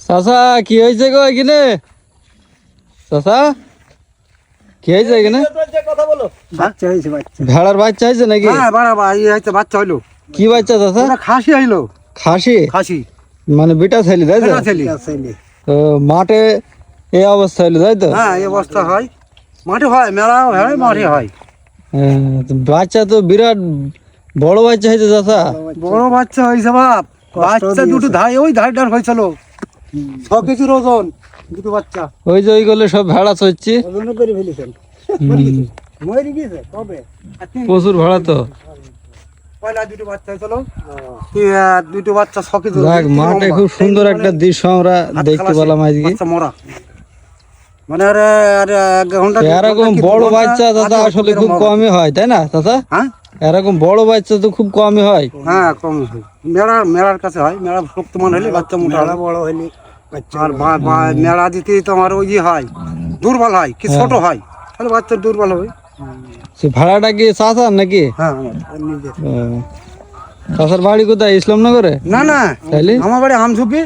চাচা কি হয়েছে গো এখানে? চাচা কি হয়েছে এখানে? বাচ্চা হয়েছে বাচ্চা। ভেড়ার বাচ্চা হয়েছে নাকি? হ্যাঁ হয়েছে বাচ্চা হইলো। কি বাচ্চা চাচা? ওটা খাসি হইলো। খাসি খাসি মানে বিটা ছেলে তাই তো? ছেলে। তো মাঠে এই অবস্থা হইলো তাই তো? হ্যাঁ এই অবস্থা হয়, মাঠে হয়, মেলা হয়, মাঠে হয়। হ্যাঁ, তো বাচ্চা তো বিরাট বড় বাচ্চা হয়েছে চাচা। বড় বাচ্চা হয়েছে বাপ। বাচ্চা দুটো ওই ধারটার হয়েছিল 6 কেজির ওজন, দুটো বাচ্চা। ওই যে ওইগুলো সব ভেড়া চড়ছি। ওজন করে ফেলেছেন। মরে গিয়েছে কবে? প্রচুর ভেড়া তো। পয়লা দুটো বাচ্চা হয়েছিল, দুটো বাচ্চা 6 কেজি। যাক, মাঠে খুব সুন্দর একটা দৃশ্য আমরা দেখতে পেলাম আজকে। বাচ্চা মরা মানে আর 1 ঘন্টা এরকম বড় বাচ্চা চাচা আসলে খুব কমই হয় তাই না চাচা? হ্যাঁ এরকম বড় বাচ্চা তো খুব কমই হয়। হ্যাঁ কম হয়। মেলার কাছে হয়, মেলা শক্তমান হলে বাচ্চা মোটা হয়, বড় হলে আর মেলা দিতে তোমার ওই হয় দুর্বল হয়, কি ছোট হয় তাহলে বাচ্চা দুর্বল হবে। সে ভাড়াটা কি চাচার নাকি? হ্যাঁ নিজের। চাচার বাড়ি কোথায়? ইসলামনগরে? না তাইলে আমার বাড়ি আমঝুপি।